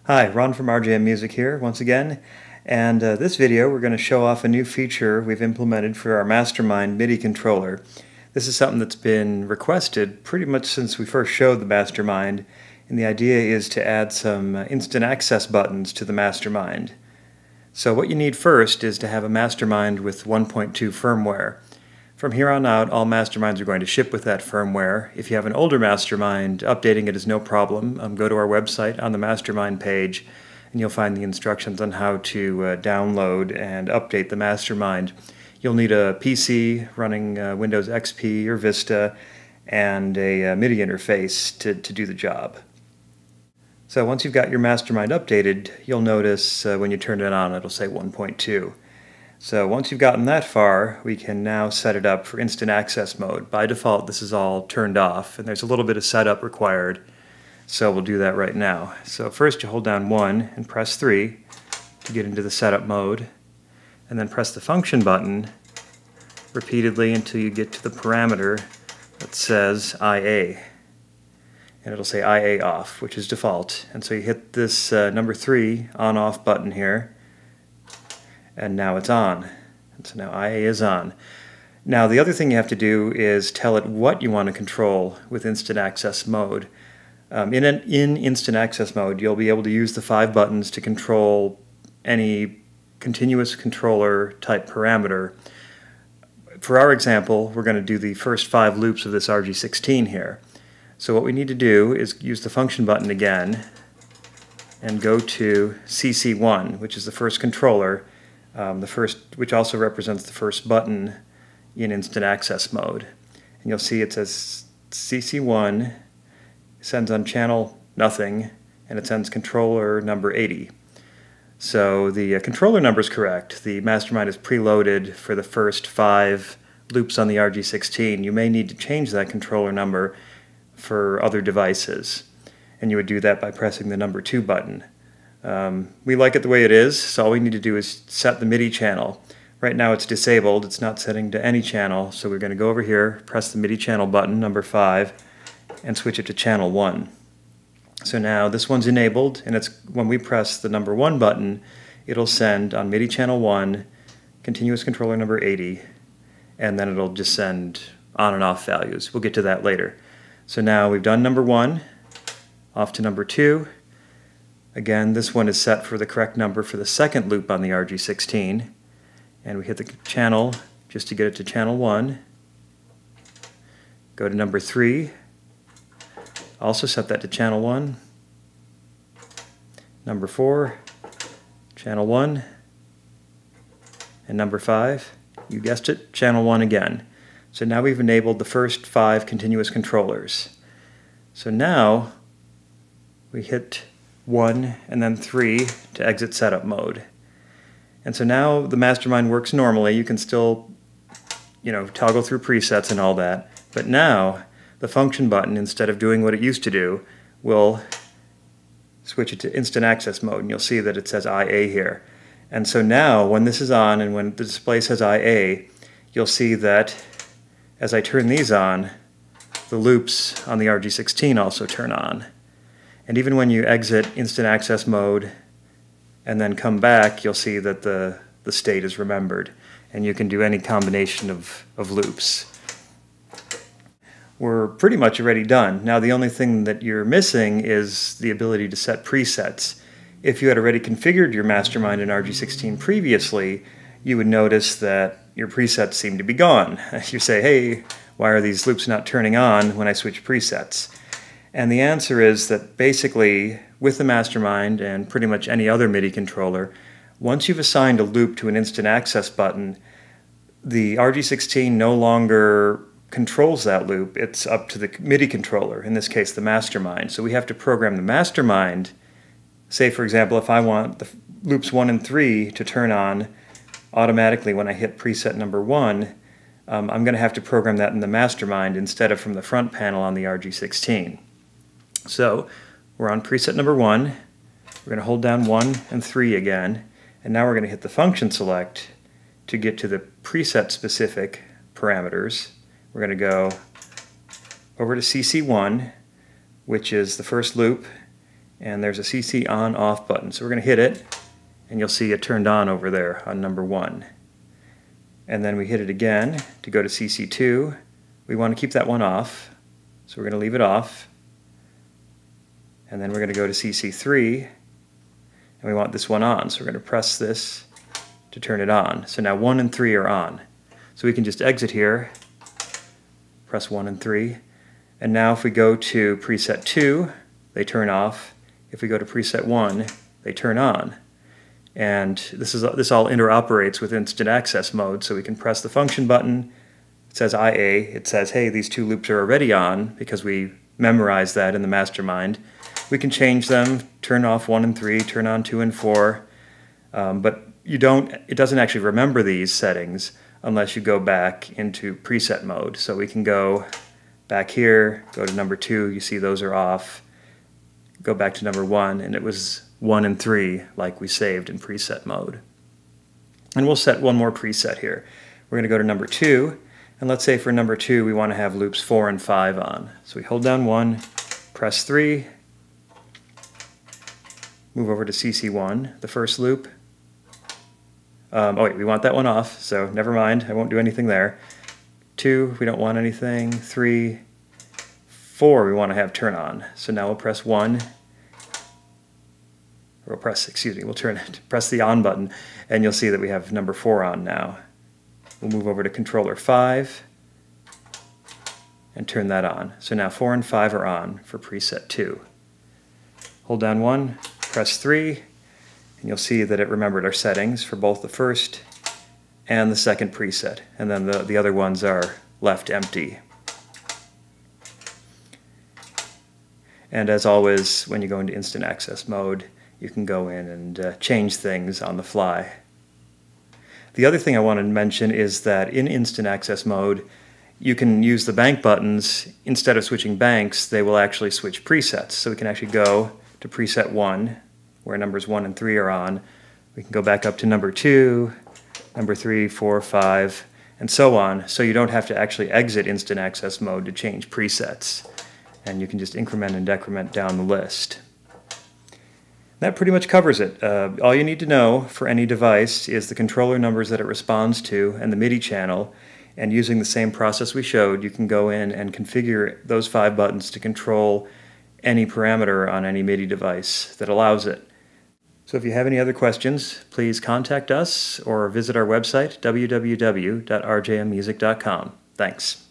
Hi, Ron from RJM Music here once again, and this video we're going to show off a new feature we've implemented for our MasterMind MIDI controller. This is something that's been requested pretty much since we first showed the MasterMind, and the idea is to add some instant access buttons to the MasterMind. So what you need first is to have a MasterMind with 1.2 firmware. From here on out, all MasterMinds are going to ship with that firmware. If you have an older MasterMind, updating it is no problem. Go to our website on the MasterMind page and you'll find the instructions on how to download and update the MasterMind. You'll need a PC running Windows XP or Vista and a MIDI interface to do the job. So once you've got your MasterMind updated, you'll notice when you turn it on it'll say 1.2. So once you've gotten that far, we can now set it up for instant access mode. By default, this is all turned off, and there's a little bit of setup required, so we'll do that right now. So first you hold down 1 and press 3 to get into the setup mode, and then press the function button repeatedly until you get to the parameter that says IA. And it'll say IA off, which is default. And so you hit this number 3 on-off button here, and now it's on. And so now IA is on. Now the other thing you have to do is tell it what you want to control with instant access mode. In instant access mode, you'll be able to use the 5 buttons to control any continuous controller type parameter. For our example, we're going to do the first 5 loops of this RG-16 here. So what we need to do is use the function button again and go to CC1, which is the first controller, which also represents the first button in instant access mode. And you'll see it says CC1 sends on channel nothing, and it sends controller number 80. So the controller number is correct. The MasterMind is preloaded for the first 5 loops on the RG-16. You may need to change that controller number for other devices, and you would do that by pressing the number 2 button. We like it the way it is, so all we need to do is set the MIDI channel. Right now it's disabled, it's not setting to any channel, so we're going to go over here, press the MIDI channel button, number 5, and switch it to channel 1. So now this one's enabled, and it's when we press the number 1 button, it'll send on MIDI channel 1, continuous controller number 80, and then it'll just send on and off values. We'll get to that later. So now we've done number 1, off to number 2. Again, this one is set for the correct number for the second loop on the RG-16, and we hit the channel just to get it to channel 1. Go to number 3, also set that to channel 1. Number 4, channel 1, and number 5, you guessed it, channel 1 again. So now we've enabled the first 5 continuous controllers. So now we hit 1 and then 3 to exit setup mode. And so now the MasterMind works normally. You can still, toggle through presets and all that. But now the function button, instead of doing what it used to do, will switch it to instant access mode, and you'll see that it says IA here. And so now when this is on and when the display says IA, you'll see that as I turn these on, the loops on the RG-16 also turn on. And even when you exit instant access mode and then come back, you'll see that the state is remembered, and you can do any combination of loops. We're pretty much already done. Now the only thing that you're missing is the ability to set presets. If you had already configured your MasterMind in RG-16 previously, you would notice that your presets seem to be gone. You say, hey, why are these loops not turning on when I switch presets? And the answer is that basically, with the MasterMind and pretty much any other MIDI controller, once you've assigned a loop to an instant access button, the RG-16 no longer controls that loop. It's up to the MIDI controller, in this case the MasterMind. So we have to program the MasterMind. Say, for example, if I want the loops 1 and 3 to turn on automatically when I hit preset number 1, I'm going to have to program that in the MasterMind instead of from the front panel on the RG-16. So we're on preset number 1, we're going to hold down 1 and 3 again, and now we're going to hit the function select to get to the preset specific parameters. We're going to go over to CC1, which is the first loop and there's a CC on/off button. So we're going to hit it, and you'll see it turned on over there on number 1. And then we hit it again to go to CC2. We want to keep that one off, so we're going to leave it off. And then we're going to go to CC3, and we want this one on, so we're going to press this to turn it on. So now 1 and 3 are on. So we can just exit here, press 1 and 3, and now if we go to preset 2, they turn off. If we go to preset 1, they turn on. And this all interoperates with instant access mode, so we can press the function button. It says IA, it says, hey, these 2 loops are already on, because we memorized that in the MasterMind. We can change them, turn off 1 and 3, turn on 2 and 4, but it doesn't actually remember these settings unless you go back into preset mode. So we can go back here, go to number 2, you see those are off, go back to number 1, and it was 1 and 3 like we saved in preset mode. And we'll set one more preset here. We're going to go to number 2, and let's say for number 2 we want to have loops 4 and 5 on. So we hold down 1, press 3, move over to CC1, the first loop. Oh wait, we want that one off, so never mind, I won't do anything there. 2, we don't want anything. 3, 4, we want to have turn on. So now we'll press 1, or press the on button, and you'll see that we have number 4 on now. We'll move over to controller 5 and turn that on. So now 4 and 5 are on for preset 2. Hold down 1, press 3, and you'll see that it remembered our settings for both the first and the second preset, and then the other ones are left empty. And as always, when you go into instant access mode, you can go in and change things on the fly. The other thing I wanted to mention is that in instant access mode, you can use the bank buttons. Instead of switching banks, they will actually switch presets. So we can actually go to preset 1, where numbers 1 and 3 are on. We can go back up to number 2, number 3, 4, 5, and so on, so you don't have to actually exit instant access mode to change presets. And you can just increment and decrement down the list. That pretty much covers it. All you need to know for any device is the controller numbers that it responds to and the MIDI channel, and using the same process we showed, you can go in and configure those 5 buttons to control any parameter on any MIDI device that allows it. So if you have any other questions, please contact us or visit our website, www.rjmmusic.com. Thanks.